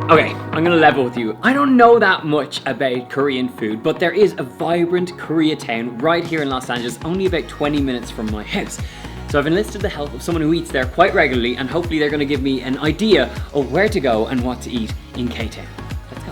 Okay, I'm gonna level with you. I don't know that much about Korean food, but there is a vibrant Koreatown right here in Los Angeles, only about 20 minutes from my house. So I've enlisted the help of someone who eats there quite regularly, and hopefully they're gonna give me an idea of where to go and what to eat in K-Town. Let's go.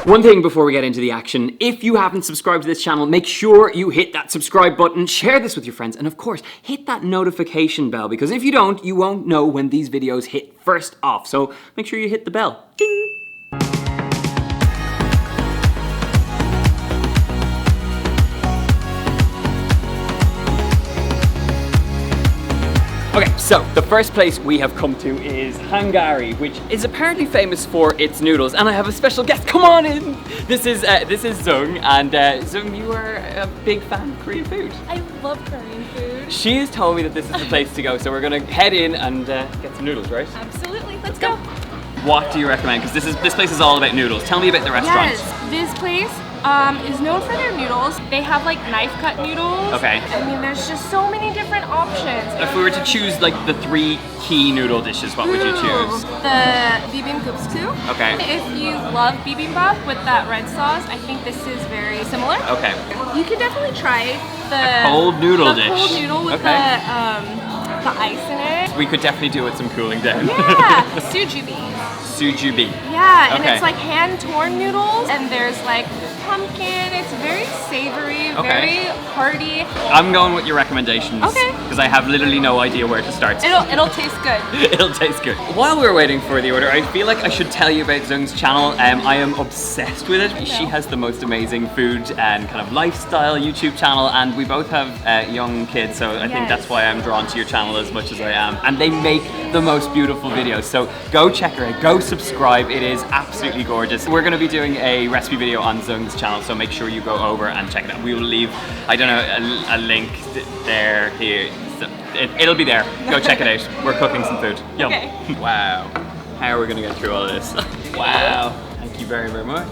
One thing before we get into the action, if you haven't subscribed to this channel, make sure you hit that subscribe button, share this with your friends, and of course, hit that notification bell, because if you don't, you won't know when these videos hit first off. So make sure you hit the bell. Ding! Okay, so the first place we have come to is Hungary, which is apparently famous for its noodles, and I have a special guest. Come on in. This is Zung, and Zung, you are a big fan of Korean food. I love Korean food. She has told me that this is the place to go, so we're gonna head in and get some noodles, right? Absolutely. Let's go. What do you recommend? Because this place is all about noodles. Tell me about the restaurant. Yes, this place is known for their noodles. They have like knife cut noodles. Okay. I mean, there's just so many different options. If we were to choose like the 3 key noodle dishes, what would you choose? The bibimbap too. Okay. If you love bibimbap with that red sauce, I think this is very similar. Okay. You could definitely try the cold noodle dish. cold noodle with the ice in it. We could definitely do with some cooling down. Yeah, sujubi. Sujubi. Yeah, and Okay. it's like hand-torn noodles, and there's like pumpkin. It's very savory, very hearty. I'm going with your recommendations. Okay. Because I have literally no idea where to start. It'll taste good. It'll taste good. While we're waiting for the order, I feel like I should tell you about Zung's channel. I am obsessed with it. She has the most amazing food and kind of lifestyle YouTube channel, and we both have young kids, so I think that's why I'm drawn to your channel as much as I am. And they make the most beautiful videos, so go check her out, go subscribe. It is absolutely gorgeous. We're gonna be doing a recipe video on Zung's channel, so make sure you go over and check it out. We will leave, I don't know, a link there, here. So it'll be there. Go check it out. We're cooking some food. Yum. Okay. Wow. How are we gonna get through all of this? Wow. Thank you very, very much.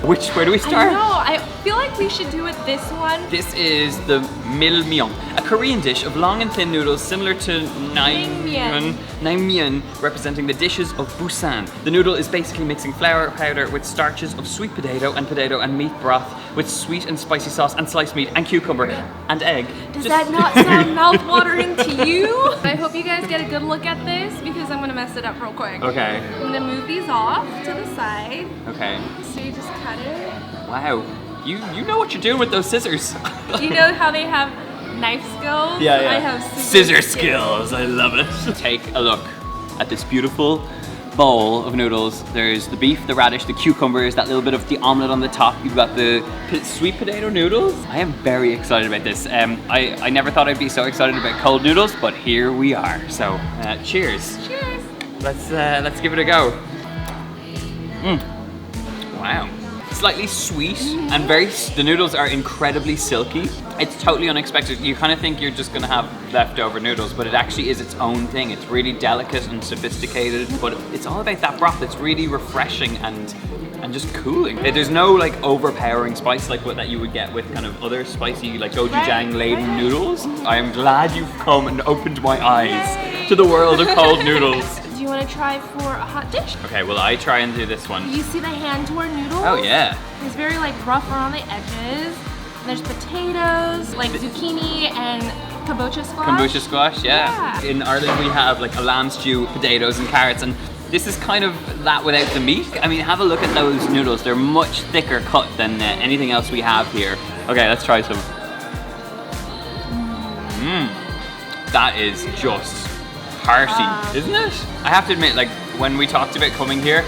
Where do we start? I know, I feel like we should do it this one. This is the milmyeon, a Korean dish of long and thin noodles similar to naengmyeon, representing the dishes of Busan. The noodle is basically mixing flour powder with starches of sweet potato and meat broth with sweet and spicy sauce and sliced meat and cucumber and egg. Does that not sound mouth-watering to you? I hope you guys get a good look at this because I'm gonna mess it up real quick. Okay. I'm gonna move these off to the side. Okay. So you just cut it. Wow. You know what you're doing with those scissors. You know how they have knife skills? Yeah. I have scissor skills. I love it. Take a look at this beautiful bowl of noodles. There's the beef, the radish, the cucumbers, that little bit of the omelette on the top. You've got the sweet potato noodles. I am very excited about this. I never thought I'd be so excited about cold noodles, but here we are. So, cheers. Cheers. Let's give it a go. Wow. Slightly sweet and the noodles are incredibly silky. It's totally unexpected. You kind of think you're just gonna have leftover noodles, but it actually is its own thing. It's really delicate and sophisticated, but it's all about that broth. It's really refreshing and just cooling. There's no like overpowering spice like what that you would get with kind of other spicy like gochujang laden noodles. I am glad you've come and opened my eyes to the world of cold noodles. Do you want to try for a hot dish? Okay, well I try and do this one. You see the hand-torn noodles? Oh yeah. It's very like rough around the edges. There's potatoes, like zucchini and kabocha squash. Kombucha squash, yeah. In Ireland we have like a lamb stew, potatoes and carrots, and this is kind of that without the meat. I mean, have a look at those noodles. They're much thicker cut than anything else we have here. Okay, let's try some. That is just hearty, isn't it? I have to admit, like, when we talked about coming here,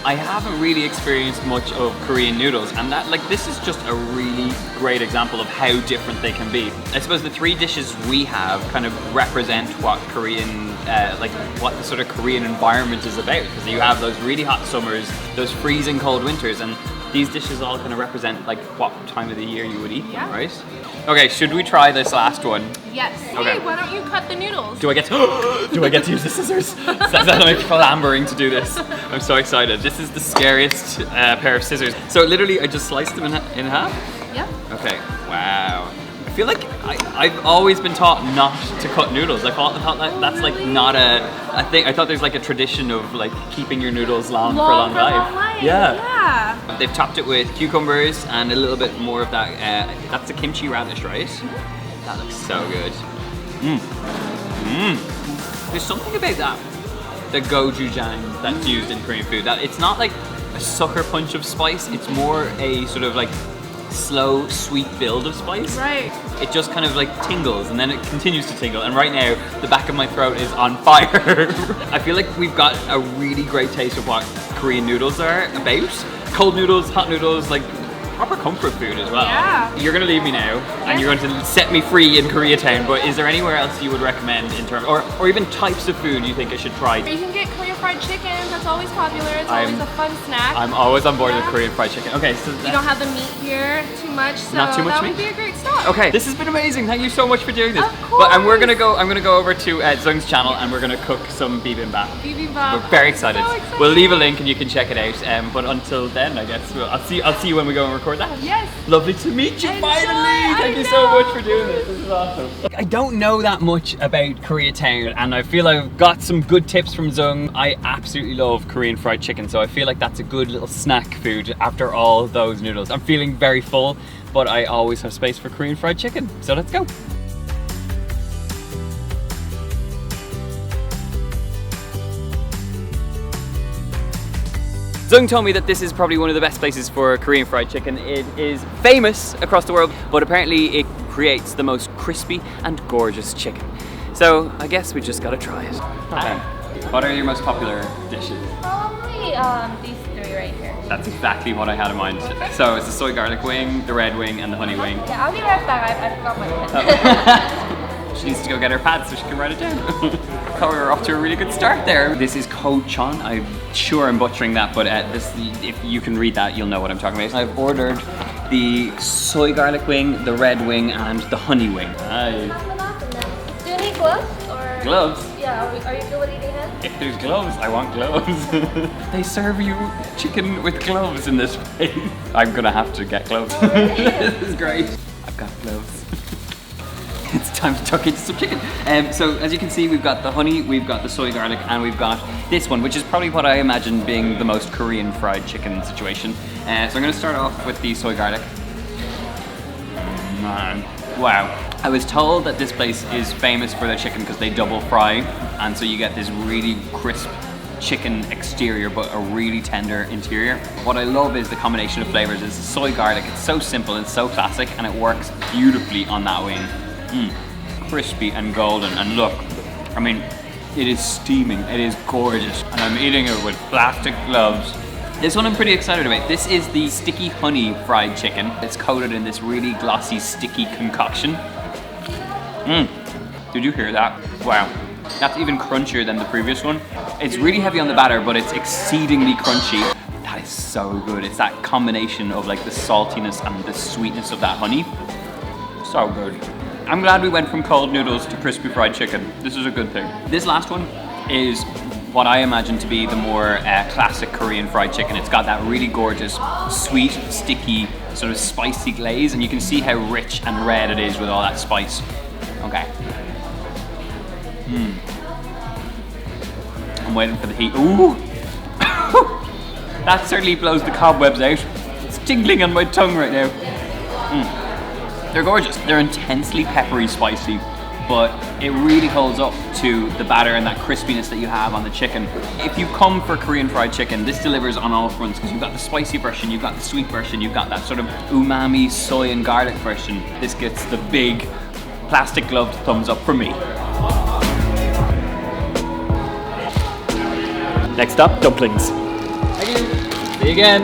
I haven't really experienced much of Korean noodles, and this is just a really great example of how different they can be. I suppose the 3 dishes we have kind of represent what Korean, what the sort of Korean environment is about, because you have those really hot summers, those freezing cold winters, and these dishes all kind of represent like what time of the year you would eat them, right? Okay, should we try this last one? Yes. Okay. Hey, why don't you cut the noodles? Do I get to use the scissors? I'm clambering to do this. I'm so excited. This is the scariest pair of scissors. So literally, I just sliced them in half? Yep. Okay, wow. I feel like I've always been taught not to cut noodles. I thought that that's like not a thing. I thought there's like a tradition of like keeping your noodles long for a long life. Yeah. They've topped it with cucumbers and a little bit more of that. That's the kimchi radish, right? That looks so good. There's something about that, the gochujang that's used in Korean food. That it's not like a sucker punch of spice. It's more a sort of like slow, sweet build of spice. Right. It just kind of like tingles and then it continues to tingle. And right now, the back of my throat is on fire. I feel like we've got a really great taste of what Korean noodles are about. Cold noodles, hot noodles, like proper comfort food as well. Yeah. You're gonna leave me now and you're going to set me free in Koreatown, but is there anywhere else you would recommend in terms, or even types of food you think I should try? You can get Korean fried chicken, that's always popular, it's always a fun snack. I'm always on board with Korean fried chicken. Okay, so you don't have the meat here too much, so not too much that meat? would be a great start. Okay, this has been amazing. Thank you so much for doing this. Of course. I'm gonna go over to Zung's channel and we're gonna cook some bibimbap. Bibimbap. We're very excited. So excited. We'll leave a link and you can check it out. But until then, I guess I'll see you when we go and record that. Yes. Lovely to meet you finally. Thank you so much for doing this. This is awesome. Look, I don't know that much about Koreatown, and I feel I've got some good tips from Zung. I absolutely love Korean fried chicken, so I feel like that's a good little snack food after all those noodles. I'm feeling very full, but I always have space for Korean fried chicken. So let's go. Zung told me that this is probably one of the best places for Korean fried chicken. It is famous across the world, but apparently it creates the most crispy and gorgeous chicken. So I guess we just gotta try it. Okay. What are your most popular dishes? Probably these three right here. That's exactly what I had in mind. So it's the soy garlic wing, the red wing, and the honey wing. Yeah, I'll be right back. I forgot my pen. She needs to go get her pad so she can write it down. Thought we were off to a really good start there. This is gochujang. I'm sure I'm butchering that, but if you can read that, you'll know what I'm talking about. I've ordered the soy garlic wing, the red wing, and the honey wing. Do you need gloves? Or? Gloves? Yeah, are you good with eating it? If there's gloves, I want gloves. They serve you chicken with gloves in this place. I'm gonna have to get gloves. This is great. I've got gloves. It's time to tuck into some chicken. So as you can see, we've got the honey, we've got the soy garlic, and we've got this one, which is probably what I imagine being the most Korean fried chicken situation. So I'm gonna start off with the soy garlic. Man, wow. I was told that this place is famous for their chicken because they double fry, and so you get this really crisp chicken exterior but a really tender interior. What I love is the combination of flavors. It's soy garlic, it's so simple, it's so classic, and it works beautifully on that wing. Crispy and golden, and look, I mean, it is steaming, it is gorgeous, and I'm eating it with plastic gloves. This one I'm pretty excited about. This is the sticky honey fried chicken. It's coated in this really glossy, sticky concoction. Did you hear that? Wow. That's even crunchier than the previous one. It's really heavy on the batter, but it's exceedingly crunchy. That is so good. It's that combination of like the saltiness and the sweetness of that honey. So good. I'm glad we went from cold noodles to crispy fried chicken. This is a good thing. This last one is what I imagine to be the more classic Korean fried chicken. It's got that really gorgeous, sweet, sticky, sort of spicy glaze, and you can see how rich and red it is with all that spice. Okay. I'm waiting for the heat. Ooh! That certainly blows the cobwebs out. It's tingling on my tongue right now. They're gorgeous. They're intensely peppery spicy, but it really holds up to the batter and that crispiness that you have on the chicken. If you come for Korean fried chicken, this delivers on all fronts because you've got the spicy version, you've got the sweet version, you've got that sort of umami soy and garlic version. This gets the big plastic gloved thumbs up for me. Next up, dumplings. Thank you. See you again.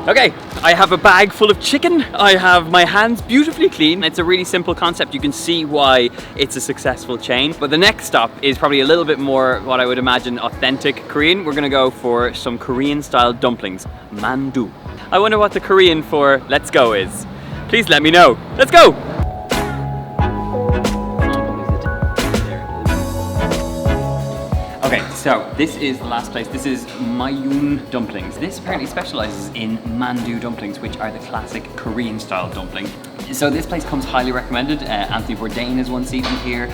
Okay, I have a bag full of chicken. I have my hands beautifully clean. It's a really simple concept. You can see why it's a successful chain. But the next stop is probably a little bit more what I would imagine authentic Korean. We're gonna go for some Korean style dumplings, mandu. I wonder what the Korean for let's go is. Please let me know. Let's go! Okay, so this is the last place. This is Mayun Dumplings. This apparently specializes in mandu dumplings, which are the classic Korean style dumpling. So this place comes highly recommended. Anthony Bourdain is one seated here.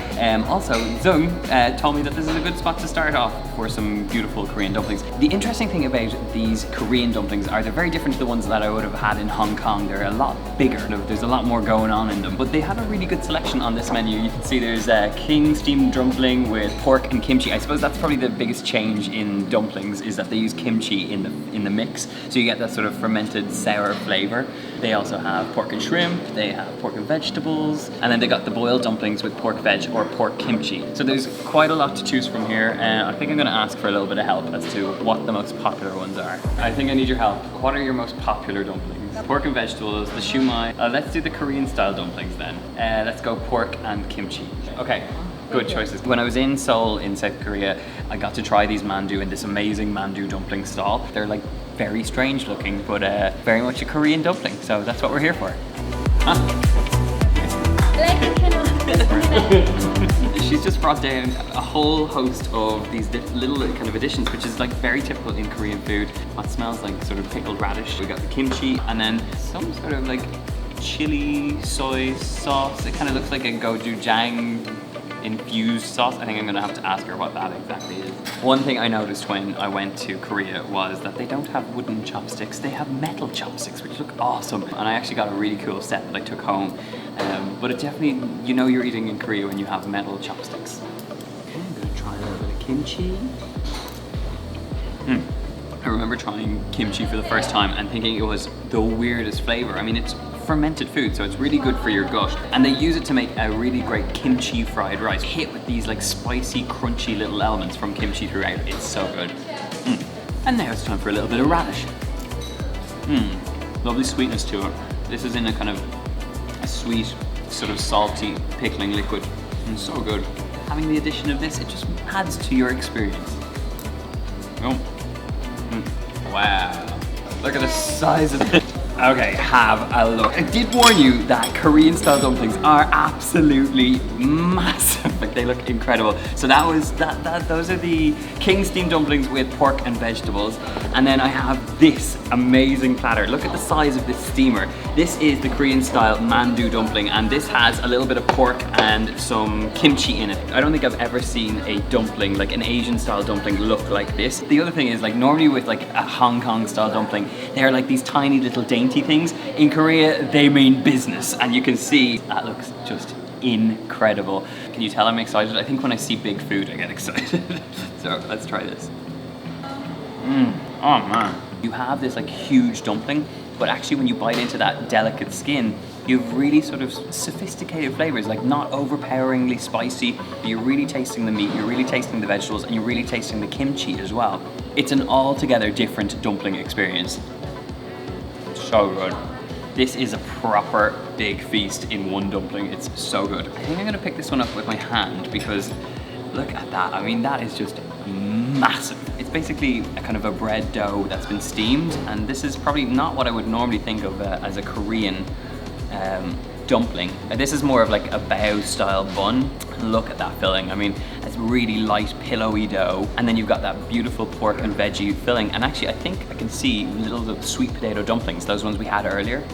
Also, Zung told me that this is a good spot to start off for some beautiful Korean dumplings. The interesting thing about these Korean dumplings are they're very different to the ones that I would have had in Hong Kong. They're a lot bigger. There's a lot more going on in them, but they have a really good selection on this menu. You can see there's a king steamed dumpling with pork and kimchi. I suppose that's probably the biggest change in dumplings, is that they use kimchi in the mix, so you get that sort of fermented sour flavor. They also have pork and shrimp, they have pork and vegetables, and then they got the boiled dumplings with pork veg or pork kimchi. So there's quite a lot to choose from here. I think I'm going to ask for a little bit of help as to what the most popular ones are. I think I need your help. What are your most popular dumplings? Pork and vegetables, the shumai. Let's do the Korean style dumplings then. Let's go pork and kimchi. Okay. Good choices. When I was in Seoul in South Korea, I got to try these mandu in this amazing mandu dumpling stall. They're like very strange looking, but very much a Korean dumpling, so that's what we're here for. She's just brought down a whole host of these little kind of additions, which is like very typical in Korean food. What smells like sort of pickled radish. We got the kimchi and then some sort of like chili soy sauce. It kind of looks like a gochujang infused sauce. I think I'm gonna have to ask her what that exactly is. One thing I noticed when I went to Korea was that they don't have wooden chopsticks, they have metal chopsticks, which look awesome. And I actually got a really cool set that I took home. But it definitely, you know you're eating in Korea when you have metal chopsticks. Okay, I'm gonna try a little bit of kimchi. I remember trying kimchi for the first time and thinking it was the weirdest flavor. I mean, it's fermented food, so it's really good for your gut. And they use it to make a really great kimchi fried rice, hit with these like spicy, crunchy little elements from kimchi throughout. It's so good. And now it's time for a little bit of radish. Lovely sweetness to it. This is in a kind of a sweet, sort of salty pickling liquid. And so good. Having the addition of this, it just adds to your experience. Wow. Look at the size of it. Okay, have a look. I did warn you that Korean style dumplings are absolutely massive. Like, they look incredible. So those are the king steamed dumplings with pork and vegetables. And then I have this amazing platter. Look at the size of this steamer. This is the Korean style mandu dumpling, and this has a little bit of pork and some kimchi in it. I don't think I've ever seen a dumpling, like an Asian style dumpling, look like this. The other thing is, like, normally with like a Hong Kong style dumpling, they're like these tiny little dainty things. In Korea, they mean business, and you can see that looks just incredible. Can you tell I'm excited? I think when I see big food, I get excited. So let's try this. Oh man. You have this like huge dumpling, but actually when you bite into that delicate skin, you have really sort of sophisticated flavors, like not overpoweringly spicy, but you're really tasting the meat, you're really tasting the vegetables, and you're really tasting the kimchi as well. It's an altogether different dumpling experience. So good. This is a proper big feast in one dumpling. It's so good. I think I'm gonna pick this one up with my hand because look at that. I mean, that is just massive. It's basically a kind of a bread dough that's been steamed, and this is probably not what I would normally think of as a Korean dumpling. This is more of like a bao style bun. Look at that filling. I mean, it's really light, pillowy dough, and then you've got that beautiful pork and veggie filling. And actually, I think I can see little sweet potato dumplings, those ones we had earlier.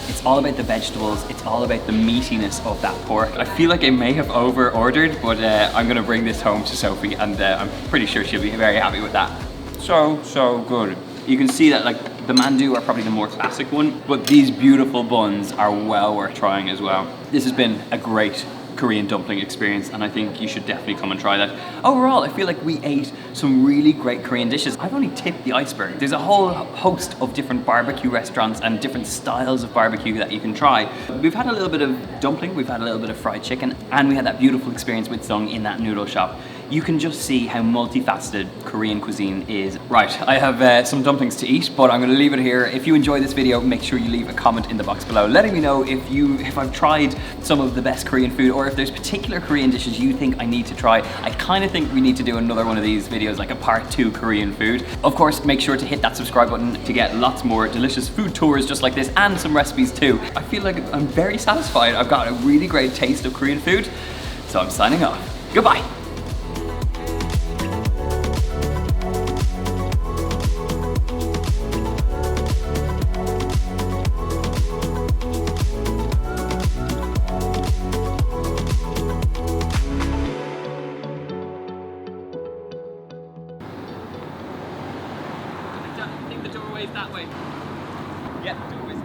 It's all about the vegetables, it's all about the meatiness of that pork. I feel like I may have over-ordered, but I'm gonna bring this home to Sophie, and I'm pretty sure she'll be very happy with that. So good. You can see that like the mandu are probably the more classic one, but these beautiful buns are well worth trying as well. This has been a great Korean dumpling experience, and I think you should definitely come and try that. Overall, I feel like we ate some really great Korean dishes. I've only tipped the iceberg. There's a whole host of different barbecue restaurants and different styles of barbecue that you can try. We've had a little bit of dumpling, we've had a little bit of fried chicken, and we had that beautiful experience with Sung in that noodle shop. You can just see how multifaceted Korean cuisine is. Right, I have some dumplings to eat, but I'm gonna leave it here. If you enjoyed this video, make sure you leave a comment in the box below, letting me know if I've tried some of the best Korean food, or if there's particular Korean dishes you think I need to try. I kind of think we need to do another one of these videos, like a part 2 Korean food. Of course, make sure to hit that subscribe button to get lots more delicious food tours just like this, and some recipes too. I feel like I'm very satisfied. I've got a really great taste of Korean food, so I'm signing off. Goodbye. I think the doorway's that way. Yep, doorway's